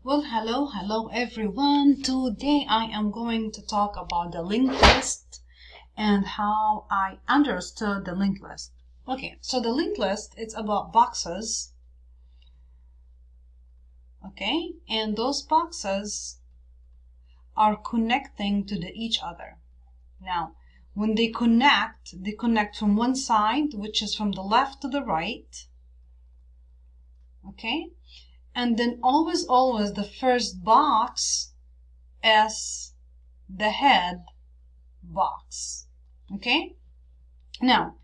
Well, hello everyone. Today I am going to talk about the linked list and how I understood the linked list. Okay, so the linked list is about boxes. Okay, and those boxes are connecting to each other. Now, when they connect from one side, which is from the left to the right. Okay, and then always the first box is the head box. Okay, now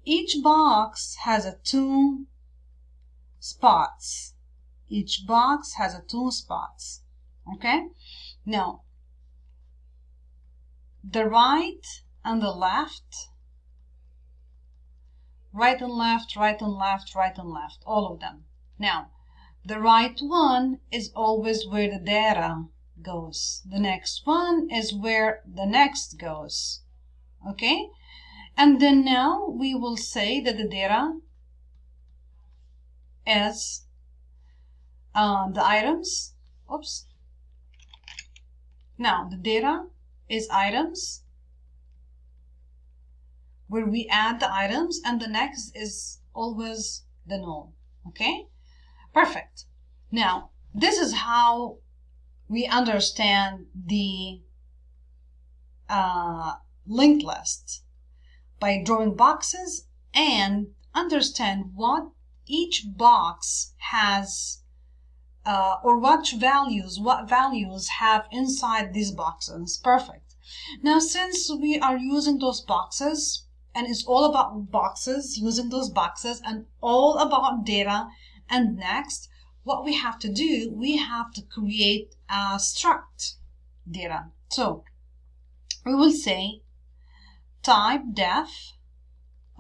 each box has two spots. Okay, now the right and the left, right and left, all of them. Now the right one is always where the data goes. The next one is where the next goes. Okay, and then now we will say that the data is the items. Now the data is items, where we add the items, and the next is always the null. Okay, perfect. Now this is how we understand the linked list, by drawing boxes and understand what each box has or what values have inside these boxes. Perfect. Now since we are using those boxes, and it's all about boxes, using those boxes, and all about data, and next what we have to do, we have to create a struct data. So we will say type def,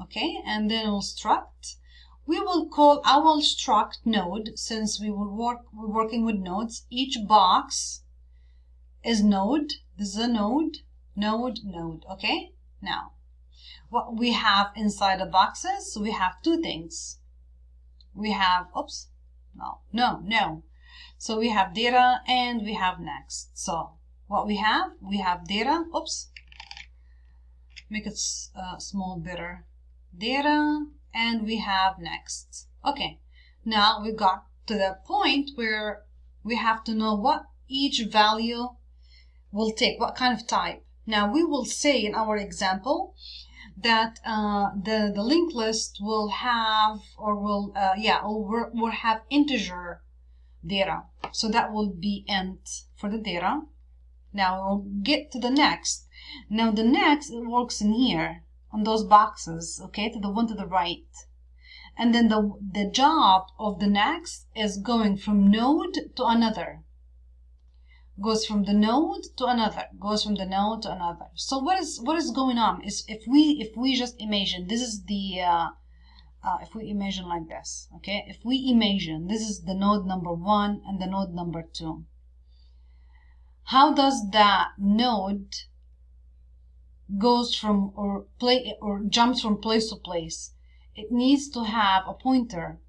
okay, and then we'll struct. We will call our struct node, since we're working with nodes. Each box is node. This is a node. Okay, now what we have inside the boxes, we have two things. We have so we have data and we have next. So what we have data, make it small better, data, and we have next. Okay, now we got to the point where we have to know what each value will take, what kind of type. Now we will say in our example that the linked list will have, or will have integer data, so that will be int for the data. Now we'll get to the next. Now the next, it works in here on those boxes, okay, to the one to the right. And then the job of the next is going from node to another, goes from the node to another, goes from the node to another. So what is going on is, if we just imagine this is the if we imagine like this, okay, if we imagine this is the node number 1 and the node number 2, how does that node goes from or jumps from place to place? It needs to have a pointer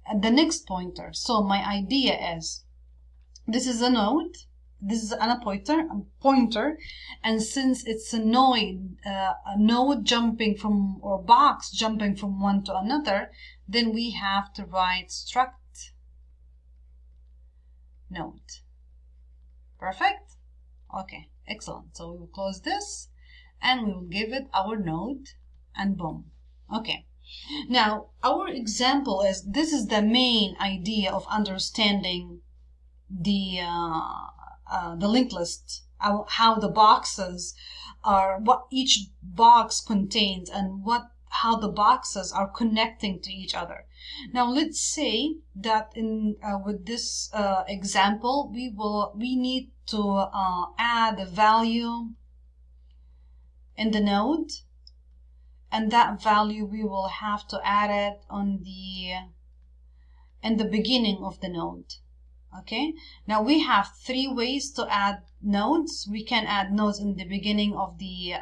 at the next pointer. So my idea is, this is a node, this is a pointer, and since it's a node jumping from, or box jumping from one to another, then we have to write struct node. Perfect. Okay, excellent. So we will close this and we will give it our node, and boom. Okay, now our example is, this is the main idea of understanding the linked list, how the boxes are, what each box contains, and how the boxes are connecting to each other. Now let's say that in with this example, we need to add a value in the node, and that value we will have to add it in the beginning of the node. Okay, now we have 3 ways to add nodes. We can add nodes in the beginning of the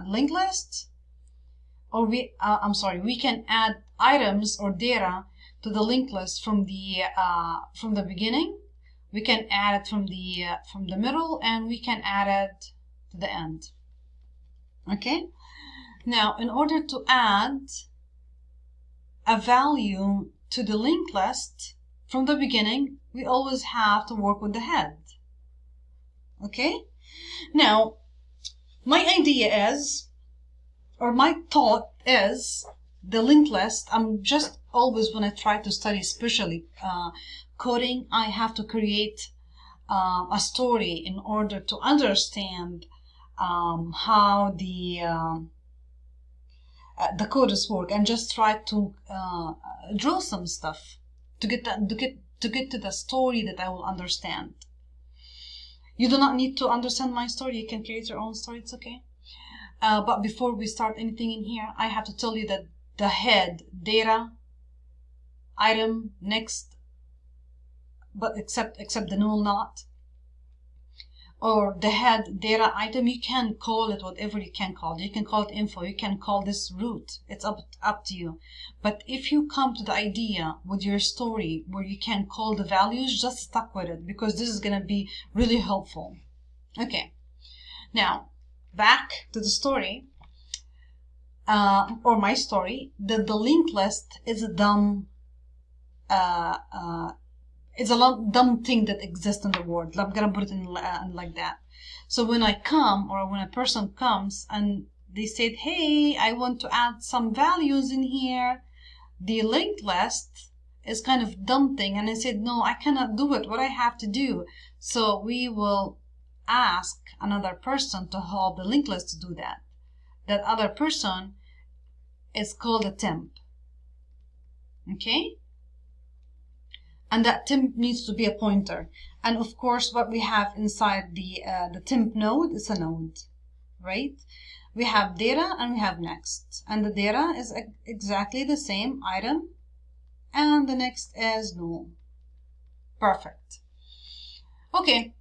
linked list, or we can add items or data to the linked list from the beginning. We can add it from the middle, and we can add it to the end. Okay. Now, in order to add a value to the linked list from the beginning, we always have to work with the head. Okay. Now, my idea is, or my thought is, the linked list, I'm just always, when I try to study, especially coding, I have to create a story in order to understand how the coders work, and just try to draw some stuff to get to the story that I will understand. You do not need to understand my story. You can create your own story. It's okay. But before we start anything in here, I have to tell you that the head, data, item, next, but except the null not, or the head, data, item, you can call it whatever you can call it. You can call it info. You can call this root. It's up to you. But if you come to the idea with your story where you can call the values, just stuck with it, because this is going to be really helpful. Okay. Now, back to the story, or my story. The linked list is a dumb dumb thing that exists in the world. I'm gonna put it in like that. So when I come, or when a person comes and they said, hey, I want to add some values in here, the linked list is kind of dumb thing. And I said, no, I cannot do it. What I have to do? So we will ask another person to help the linked list to do that. That other person is called a temp. Okay? And that temp needs to be a pointer. And of course, what we have inside the temp node is a node, right? We have data and we have next. And the data is exactly the same item. And the next is null. Perfect. Okay,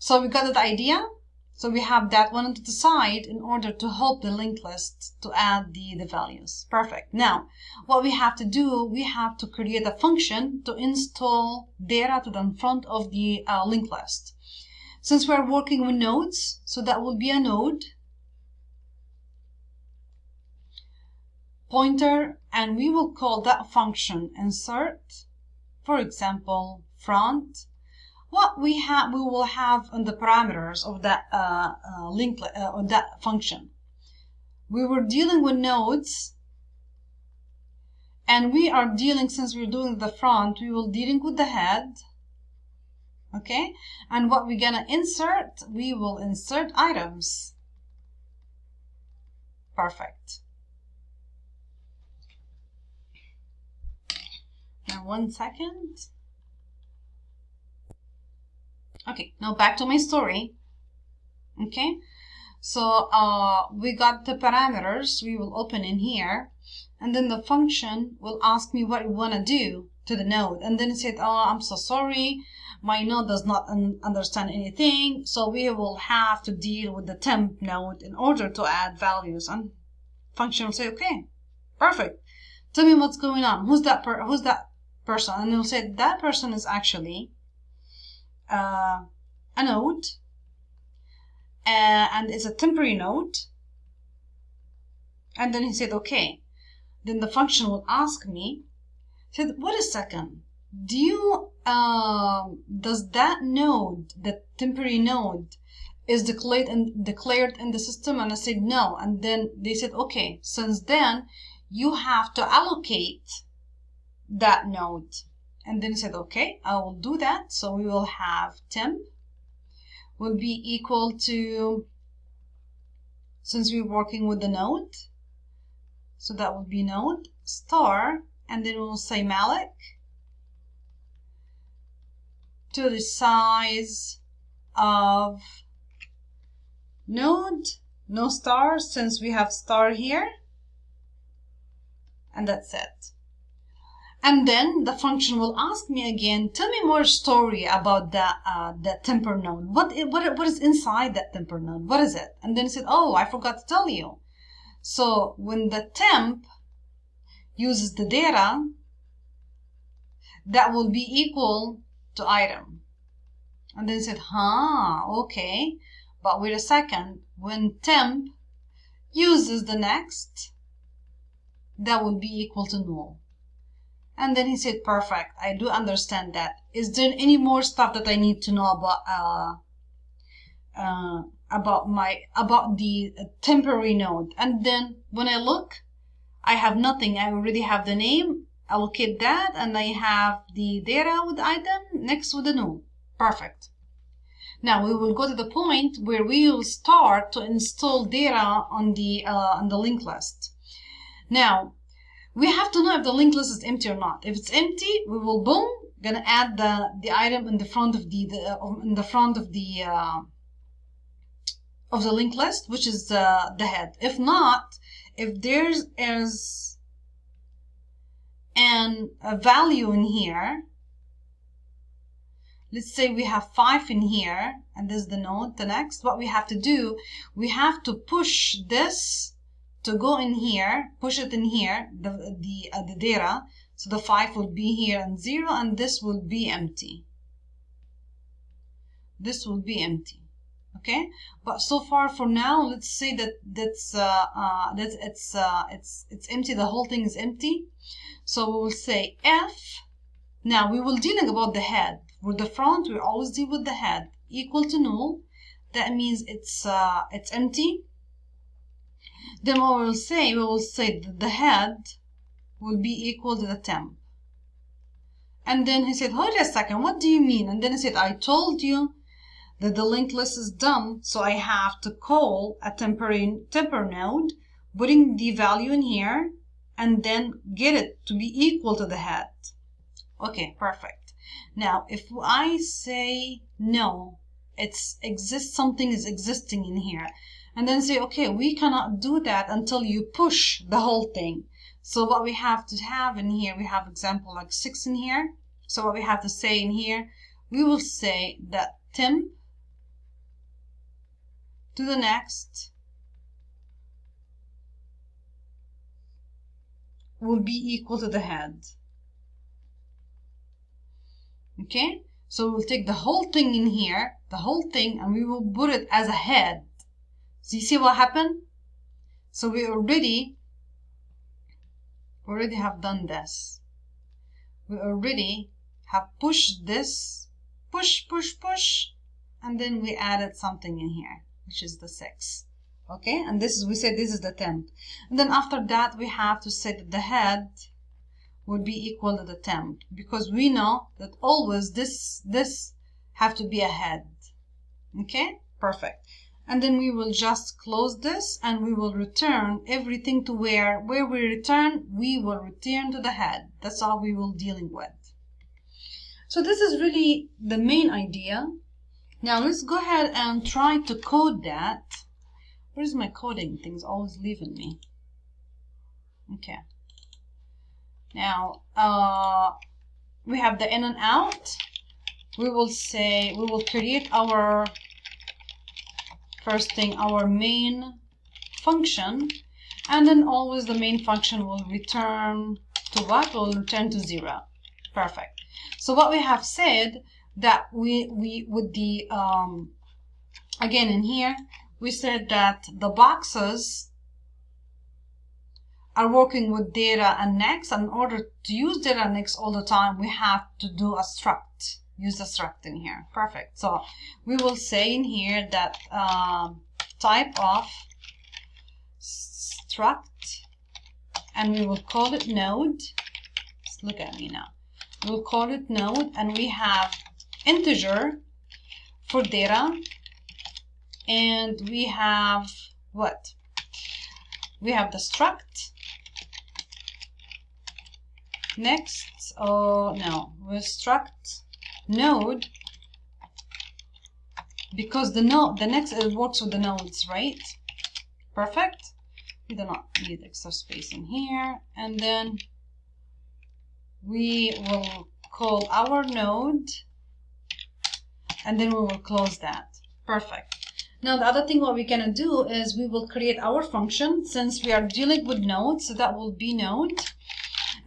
so we got the idea. So we have that one to the side in order to help the linked list to add the values. Perfect. Now, what we have to do, we have to create a function to install data to the front of the linked list. Since we're working with nodes, so that will be a node, pointer, and we will call that function insert, for example, front. What we will have on the parameters of that of that function. We were dealing with nodes, and we are dealing, since we're doing the front, we will dealing with the head. Okay, and what we're gonna insert, we will insert items. Perfect. Now 1 second. Okay, now back to my story. Okay, so we got the parameters. We will open in here, and then the function will ask me what you want to do to the node. And then it said, oh, I'm so sorry, my node does not understand anything, so we will have to deal with the temp node in order to add values. And function will say, okay, perfect, tell me what's going on. Who's that person? And it'll say that person is actually a node, and it's a temporary node. And then he said, okay. Then the function will ask me, said, wait a second, do you does that node, the temporary node, is declared in the system? And I said no. And then they said, okay, since then you have to allocate that node. And then I said, okay, I will do that. So we will have temp will be equal to, since we're working with the node, so that will be node star, and then we'll say malloc to the size of node, no star, since we have star here, and that's it. And then the function will ask me again, tell me more story about that temper node. What is inside that temper node? What is it? And then it said, oh, I forgot to tell you. So when the temp uses the data, that will be equal to item. And then said, okay, but wait a second, when temp uses the next, that will be equal to null. And then he said, perfect, I do understand that. Is there any more stuff that I need to know about the temporary node? And then when I look, I have nothing. I already have the name, allocate that, and I have the data with item next with the null. Perfect. Now we will go to the point where we will start to install data on the linked list. Now we have to know if the linked list is empty or not. If it's empty, we will boom gonna add the item in the front of the linked list, which is the head. If not, if there is a value in here, let's say we have 5 in here, and this is the node, the next, what we have to do, we have to push this to go in here, push it in here, the data, so the 5 will be here and 0, and this will be empty. This will be empty. Okay, but so far for now, let's say that it's empty. The whole thing is empty. So we will say if. Now we will dealing about the head. With the front, we always deal with the head equal to null. That means it's empty. Then what we will say that the head will be equal to the temp. And then he said, hold a second, what do you mean? And then he said, I told you that the linked list is done, so I have to call a temporary node, putting the value in here, and then get it to be equal to the head. Okay, perfect. Now, if I say no, something is existing in here, and then say, okay, we cannot do that until you push the whole thing. So what we have to have in here, we have example like 6 in here. So what we have to say in here, we will say that temp to the next will be equal to the head. Okay, so we'll take the whole thing in here, the whole thing, and we will put it as a head. So you see what happened? So we already have done this. We already have pushed this, push, and then we added something in here, which is the 6. Okay, and we said this is the temp. And then after that, we have to say that the head would be equal to the temp, because we know that always this have to be a head. Okay, perfect. And then we will just close this, and we will return everything to where we return, we will return to the head. That's all we will dealing with. So this is really the main idea. Now let's go ahead and try to code that. Where's my coding? Things always leaving me. Okay. Now we have the in and out. We will create our first thing, our main function, and then always the main function will return to what? Will return to 0. Perfect. So what we have said that we with the again in here we said that the boxes are working with data and next. In order to use data and next all the time, we have to do a struct. Use the struct in here. Perfect. So we will say in here that type of struct, and we will call it node. Just look at me now. We'll call it node, and we have integer for data, and we have what? We have the struct. Next, oh no, we struct node, because the next it works with the nodes, right? Perfect. We do not need extra space in here, and then we will call our node, and then we will close that. Perfect. Now the other thing what we're gonna do is we will create our function, since we are dealing with nodes, so that will be node.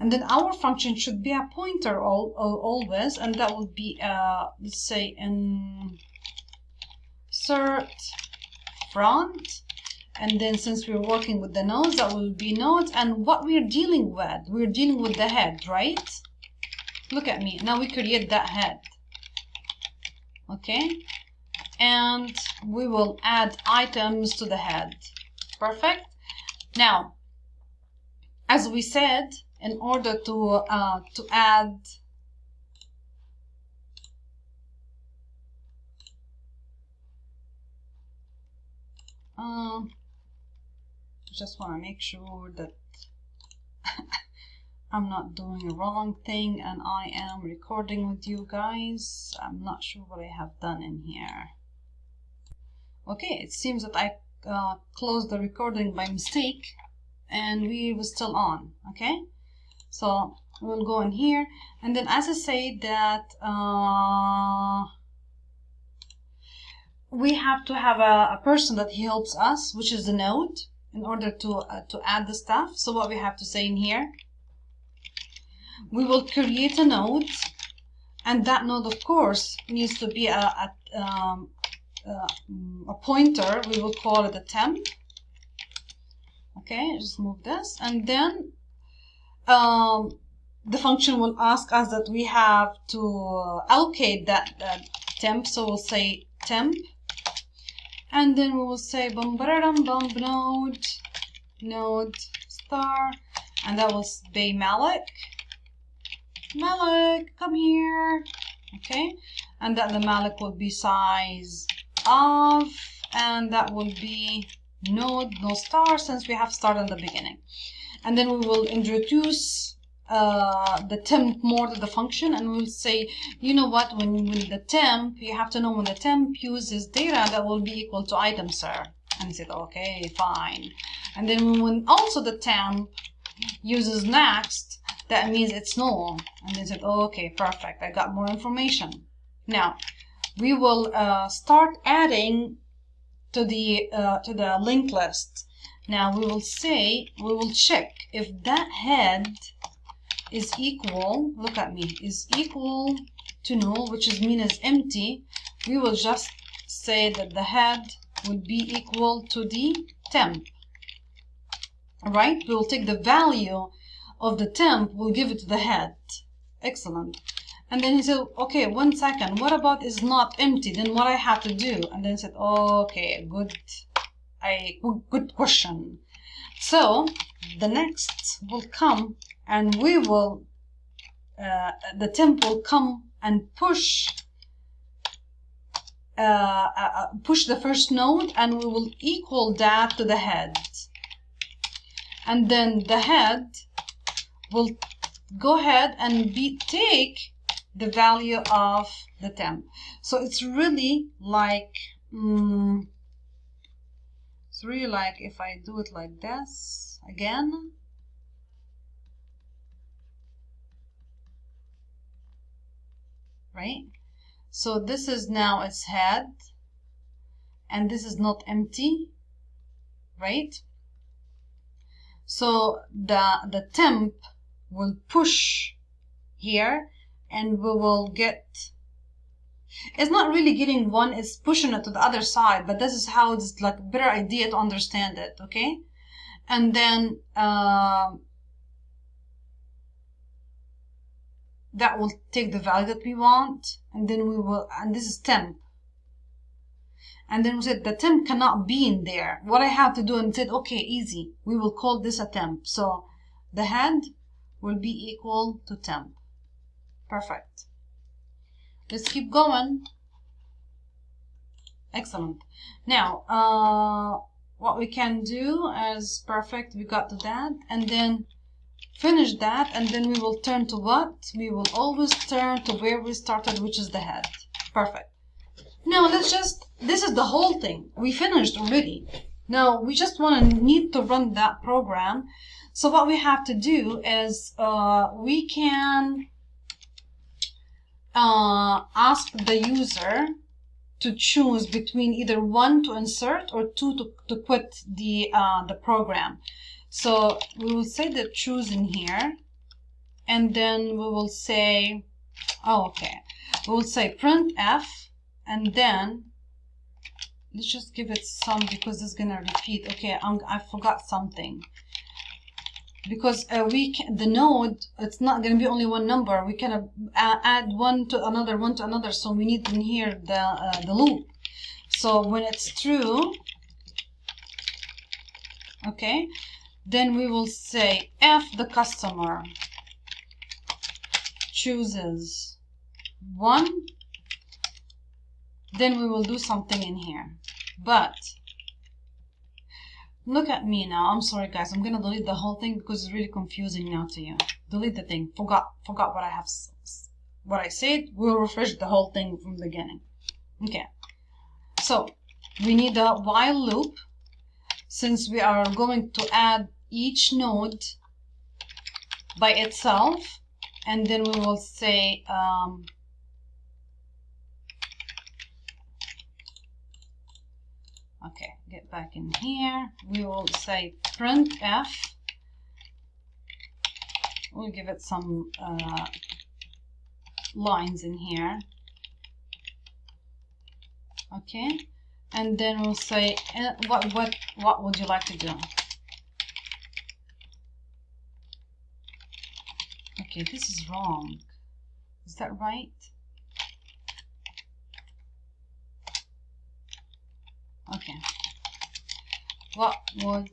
And then our function should be a pointer always, and that would be let's say insert front. And then since we're working with the nodes, that will be nodes. And what we're dealing with the head, right? Look at me. Now we create that head. Okay? And we will add items to the head. Perfect. Now, as we said, in order to add just want to make sure that I'm not doing a wrong thing and I am recording with you guys. I'm not sure what I have done in here. Okay, it seems that I closed the recording by mistake and we were still on. Okay, so we'll go in here, and then as I say that we have to have a person that helps us, which is the node, in order to add the stuff. So what we have to say in here, we will create a node, and that node of course needs to be a pointer. We will call it a temp. Okay, just move this, and then the function will ask us that we have to allocate that temp. So we'll say temp, and then we will say bum node star, and that will be Malik, come here. Okay, and that the Malik will be size of, and that will be node no star, since we have star in the beginning. And then we will introduce the temp more to the function, and we'll say, you know what, when the temp, you have to know when the temp uses data, that will be equal to item, sir. And he said, okay, fine. And then when also the temp uses next, that means it's null. And they said, oh, okay, perfect, I got more information. Now we will start adding to the linked list. Now we will say, we will check if that head is equal, look at me, is equal to null, which is mean is empty. We will just say that the head would be equal to the temp. Right? We will take the value of the temp, we'll give it to the head. Excellent. And then he said, okay, 1 second, what about is not empty? Then what I have to do? And then he said, okay, good question. So the next will come, and we will the temp will come and push the first node, and we will equal that to the head, and then the head will go ahead and take the value of the temp. So it's really like if I do it like this again, right? So this is now its head, and this is not empty, right? So the temp will push here, and we will get, it's not really getting one, it's pushing it to the other side, but this is how it's like a better idea to understand it. Okay, and then that will take the value that we want, and then we will, and this is temp, and then we said the temp cannot be in there. What I have to do, and said, okay, easy, we will call this a temp. So the head will be equal to temp. Perfect. Let's keep going. Excellent. Now what we can do is, perfect, we got to that, and then finish that, and then we will turn to what? We will always turn to where we started, which is the head. Perfect. Now let's just, this is the whole thing. We finished already. Now we just need to run that program. So what we have to do is we can ask the user to choose between either 1 to insert or 2 to quit the program. So we will say that choose in here, and then we will say, oh, okay, we will say printf, and then let's just give it some, because it's gonna repeat. Okay, I forgot something, because the node, it's not gonna be only one number. We can add one to another, so we need in here the loop. So when it's true, okay, then we will say if the customer chooses 1, then we will do something in here. But look at me now. I'm sorry guys, I'm gonna delete the whole thing because it's really confusing now to you. Delete the thing. Forgot what I said. We'll refresh the whole thing from the beginning. Okay, so we need a while loop, since we are going to add each node by itself, and then we will say okay, get back in here. We will say printf. We'll give it some lines in here. Okay, and then we'll say what would you like to do? Okay, this is wrong. Is that right? Okay. What would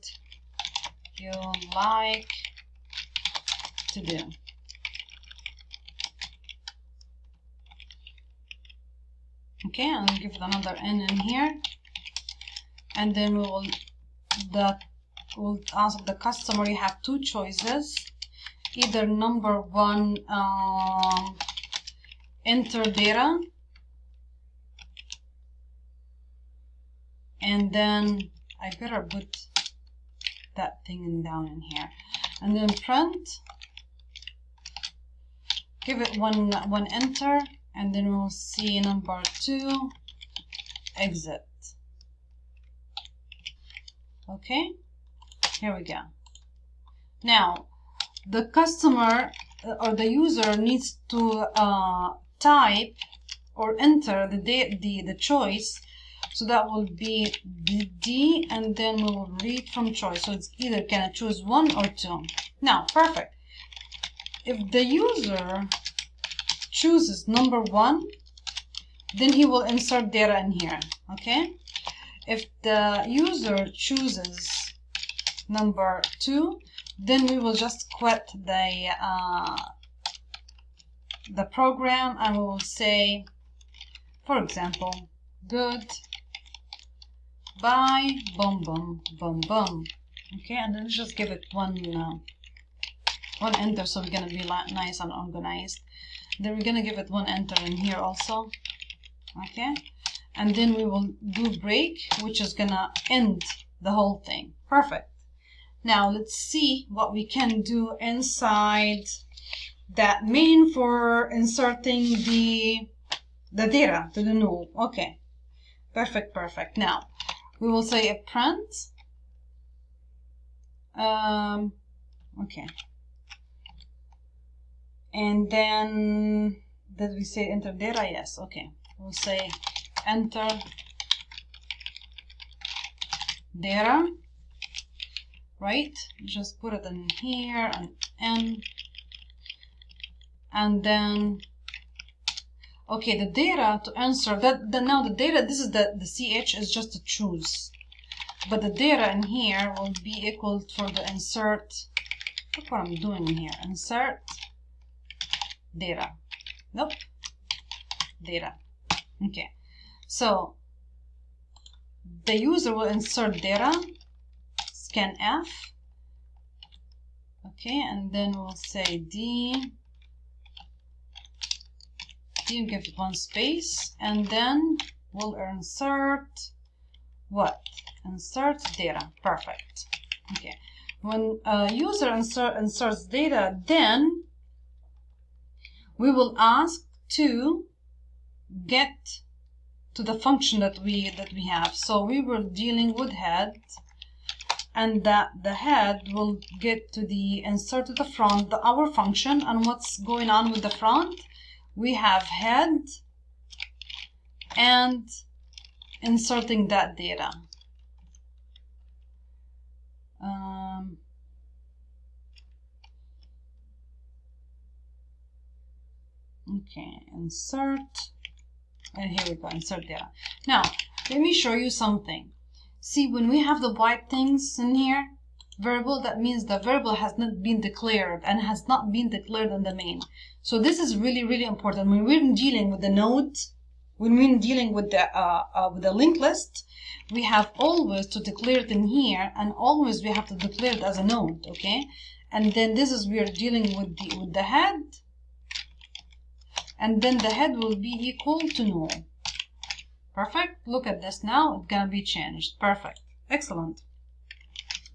you like to do? Okay, I'll give it another n in here, and then we'll ask the customer. You have 2 choices. Either number 1, enter data, and then I better put that thing down in here, and then print, give it one enter, and then we'll see number 2, exit. Okay, here we go. Now the customer or the user needs to type or enter the choice. So that will be D, and then we will read from choice. So it's either gonna choose 1 or 2. Now, perfect. If the user chooses number 1, then he will insert data in here. Okay. If the user chooses number 2, then we will just quit the program, and we will say, for example, good bye, boom, boom, boom, boom. Okay, and then just give it one enter, so we're gonna be nice and organized. Then we're gonna give it 1 enter in here also. Okay, and then we will do break, which is gonna end the whole thing. Perfect. Now let's see what we can do inside that main for inserting the data to the node. Okay, perfect. Now we will say a print. Okay, and then did we say enter data? Yes. Okay, we'll say enter data. Right, just put it in here and n, and then okay, the data to answer now the data, this is the ch is just to choose, but the data in here will be equal for the insert. Look what I'm doing in here. Insert data. Nope. Data. Okay, so the user will insert data, scanf. Okay, and then we'll say D, give it 1 space, and then we'll insert what? Insert data. Perfect. Okay, when a user inserts data, then we will ask to get to the function that we have. So we were dealing with head, and that the head will get to the insert to the front, our function. And what's going on with the front? We have head and inserting that data. Okay, insert, and here we go, insert data. Now, let me show you something. See, when we have the white things in here, variable, that means the variable has not been declared and has not been declared in the main. So this is really, really important. When we're dealing with the node, when we're dealing with the linked list, we have always to declare it in here, and always we have to declare it as a node, okay? And then this is, we are dealing with the head, and then the head will be equal to null. Perfect. Look at this now. It's gonna be changed. Perfect. Excellent.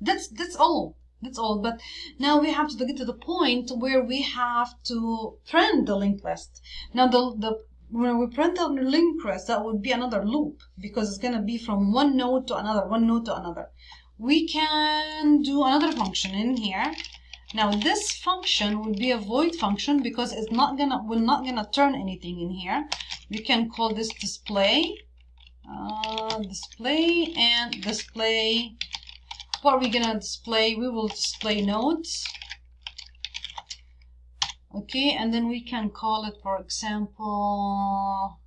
That's all. That's all. But now we have to get to the point where we have to print the linked list. Now when we print the linked list, that would be another loop, because it's gonna be from one node to another, one node to another. We can do another function in here. Now this function will be a void function because it's not gonna turn anything in here. We can call this display, display, and display. What are we gonna display? We will display nodes. Okay, and then we can call it, for example,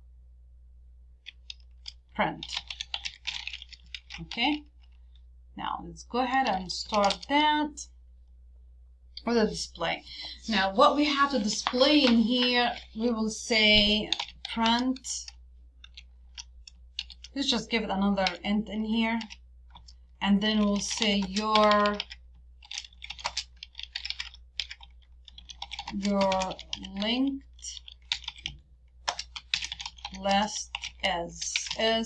print. Okay. Now let's go ahead and start that. Or the display. Now what we have to display in here, we will say print. Let's just give it another int in here, and then we'll say your linked list is, and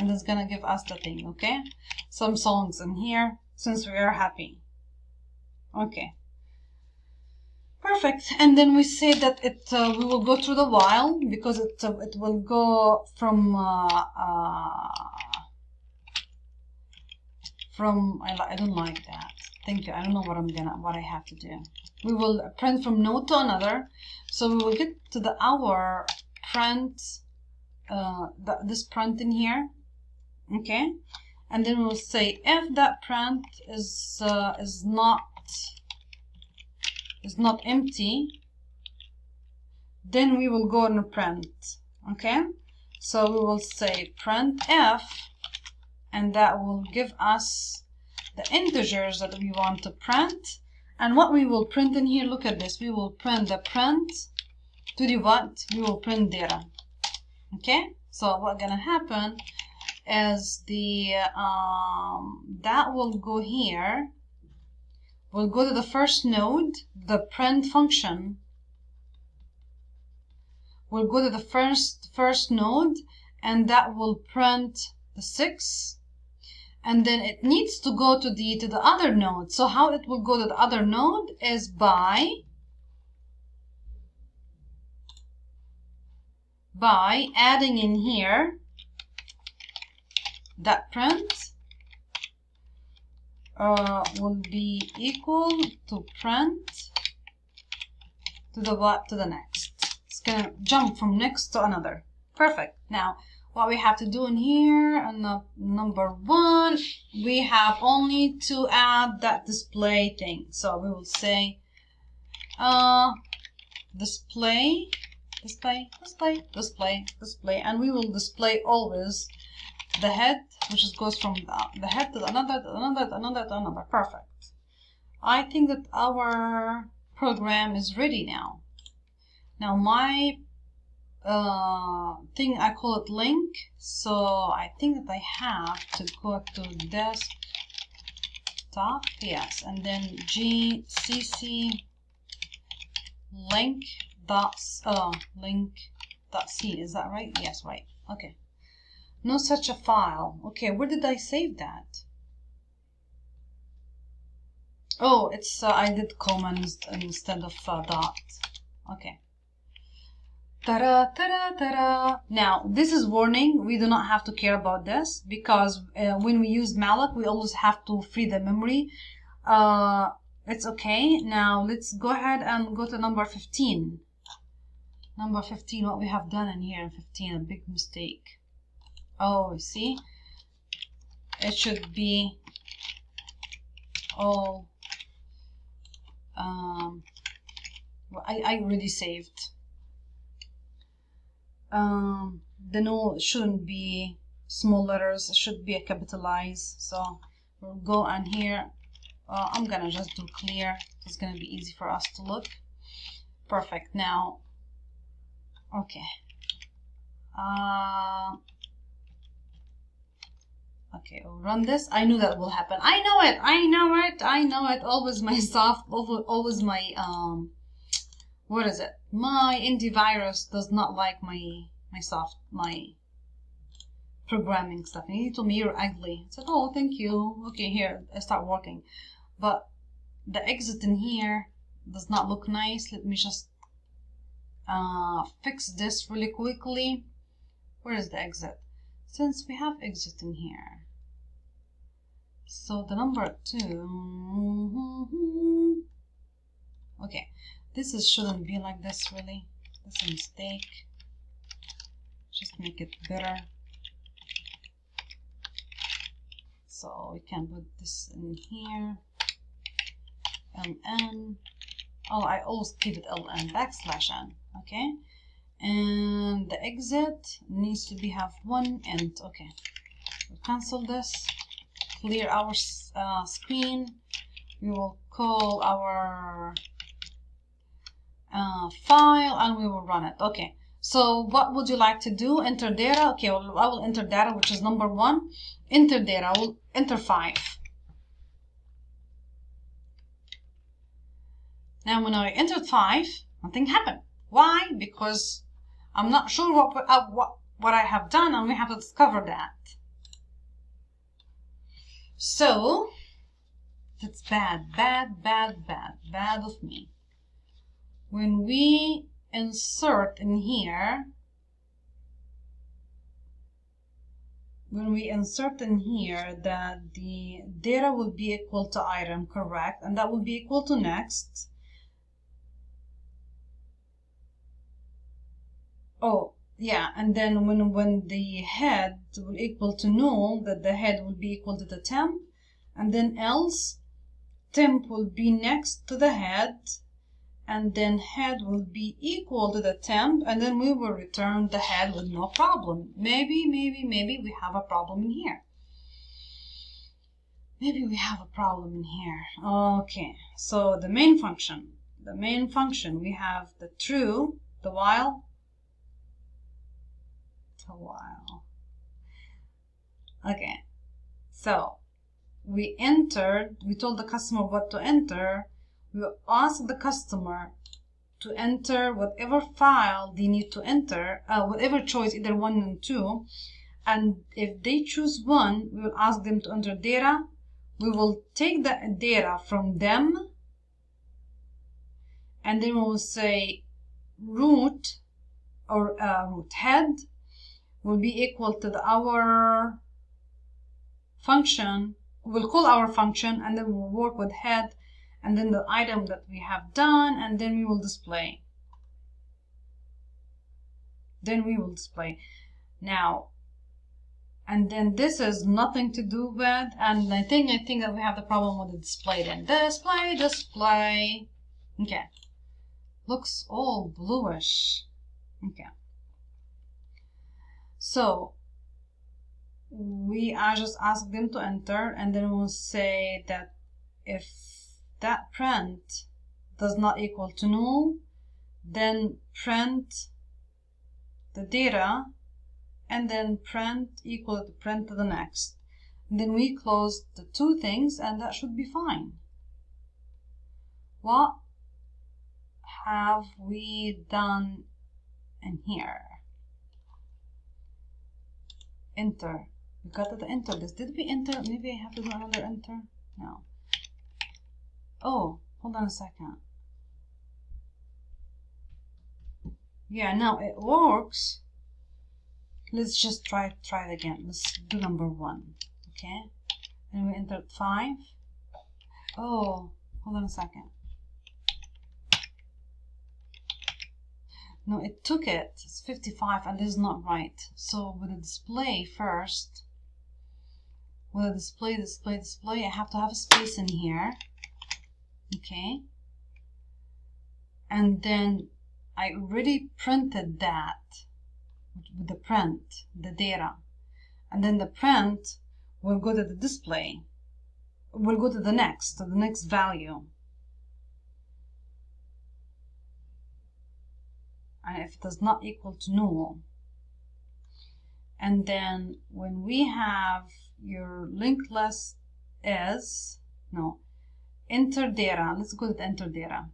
it's gonna give us the thing, okay? Some songs in here, since we are happy. Okay, perfect. And then we say that we will go through the while, because it will go from I don't like that. Thank you. I don't know what I have to do. We will print from node to another. So we will get to our print, this print in here. Okay, and then we'll say if that print is not empty, then we will go and print. Okay, so we will say printf, and that will give us the integers that we want to print. And what we will print in here, look at this, we will print the print to the what? We will print data. Okay, so what's gonna happen is that will go here. We'll go to the first node, the print function. We'll go to the first node, and that will print the 6. And then it needs to go to the other node. So how it will go to the other node is by adding in here that print will be equal to print to the next. It's gonna jump from next to another. Perfect. Now what we have to do in here, and number 1, we have only to add that display thing. So we will say display, and we will display always the head, which goes from the head to another. Perfect. I think that our program is ready now. Now my thing, I call it link, so I think that I have to go to desktop, yes, and then gcc link.c, is that right? Yes, right. Okay, no such a file. Okay, where did I save that? Oh, it's I did comma instead of dot. Okay. Ta-da, ta-da, ta-da. Now, this is warning. We do not have to care about this because when we use malloc, we always have to free the memory. It's okay. Now, let's go ahead and go to number 15. Number 15, what we have done in here in 15, a big mistake. Oh, see? It should be all, well, I already saved. The no shouldn't be small letters, it should be a capitalized. So we'll go and here, I'm gonna just do clear. It's gonna be easy for us to look. Perfect. Now, okay. Okay, we'll run this. I knew that will happen. I know it. I know it. I know it. Always my always my what is it? My antivirus does not like my programming stuff. And he told me you're ugly. I said, oh, thank you. Okay, here, I start working. But the exit in here does not look nice. Let me just fix this really quickly. Where is the exit? Since we have exit in here. So the number 2. Okay, shouldn't be like this really. That's a mistake. Just make it better. So we can put this in here. LN. Oh, I always keep it LN \n. Okay. And the exit needs to be have one int. Okay. We'll cancel this. Clear our screen. We will call our file and we will run it. Okay. So what would you like to do? Enter data. Okay, well, I will enter data, which is number 1. Enter data. I will enter 5. Now when I entered 5, nothing happened. Why? Because I'm not sure what I have done, and we have to discover that. So that's bad of me. When we insert in here, that the data will be equal to item, correct, and that will be equal to next. Oh, yeah, and then when the head will equal to null, that the head will be equal to the temp, and then else temp will be next to the head, and then head will be equal to the temp, and then we will return the head with no problem. Maybe we have a problem in here. Maybe we have a problem in here. Okay, so the main function, we have the true, the while. Okay, so we told the customer what to enter. We asked the customer to enter whatever file they need to enter, whatever choice, either 1 and 2. And if they choose 1, we will ask them to enter data. We will take the data from them, and then we will say root or root head will be equal to our function. We'll call our function, and then we'll work with head, and then the item that we have done, and then we will display. Now, and then this is nothing to do with, and I think that we have the problem with the display then. Display. Okay. Looks all bluish. Okay. So I just ask them to enter, and then we'll say that if that print does not equal to null, then print the data, and then print equal to print to the next. And then we close the 2 things, and that should be fine. What have we done in here? Enter. We got to enter this. Did we enter? Maybe I have to do another enter. No. Oh, hold on a second. Yeah, now it works. Let's just try it again. Let's do number 1. Okay, and we entered 5. Oh, hold on a second. No, it took it. It's 55, and this is not right. So with the display first, with the display, I have to have a space in here. Okay, and then I already printed that with the print, the data, and then the print will go to the display. We'll go to the next value. And if it does not equal to null, and then when we have your linked list is, no, enter data, let's go to enter data.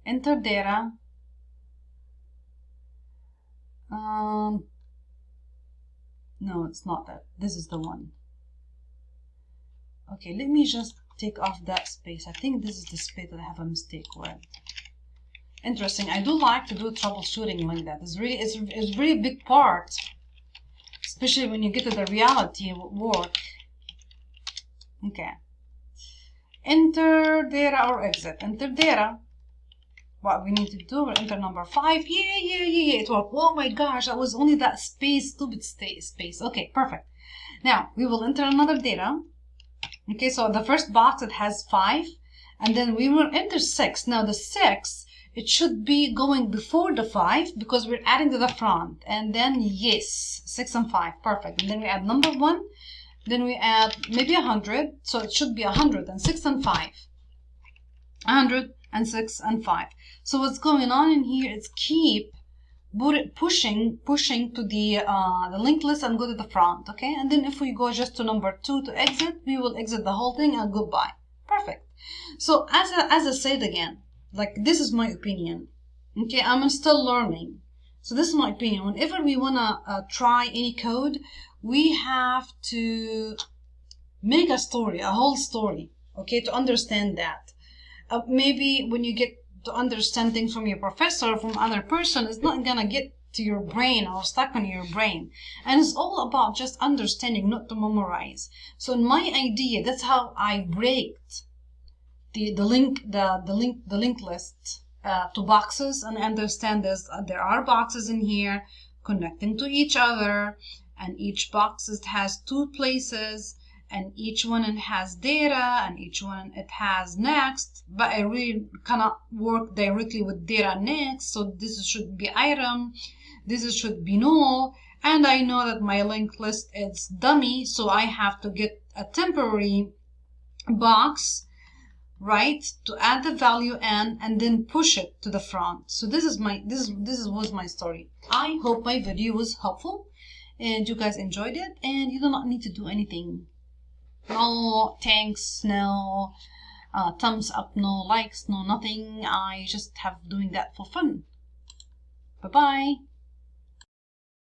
Enter data, no, it's not that. This is the one. Okay, let me just take off that space. I think this is the space that I have a mistake with. Interesting. I do like to do troubleshooting like that. It's really big part, especially when you get to the reality of work. Okay. Enter data or exit. Enter data. What we need to do, we'll enter number 5. Yeah, it worked. Oh my gosh, that was only that space, stupid space. Okay, perfect. Now we will enter another data. Okay, so the first box, it has 5, and then we will enter 6. Now the 6, it should be going before the 5 because we're adding to the front. And then yes, 6 and 5, perfect. And then we add number 1, then we add maybe 100, so it should be 100 and 6 and 5. 100 and 6 and 5. So what's going on in here is keep pushing to the linked list and go to the front. Okay, and then if we go just to number 2 to exit, we will exit the whole thing and goodbye. Perfect. So as I said again, like, this is my opinion. Okay, I'm still learning, so this is my opinion. Whenever we wanna try any code, we have to make a story, a whole story, okay, to understand that. Maybe when you get to understand things from your professor or from other person, it's not gonna get to your brain or stuck on your brain. And it's all about just understanding, not to memorize. So in my idea, that's how I breaked the linked list to boxes, and understand there are boxes in here connecting to each other, and each box has 2 places, and each one it has data, and each one it has next, but I really cannot work directly with data next, so this should be item, this should be null, and I know that my linked list is dummy, so I have to get a temporary box, right, to add the value in and then push it to the front. So this was my story. I hope my video was helpful and you guys enjoyed it, and you do not need to do anything. No thanks, no thumbs up, no likes, no nothing. I just have doing that for fun. Bye bye.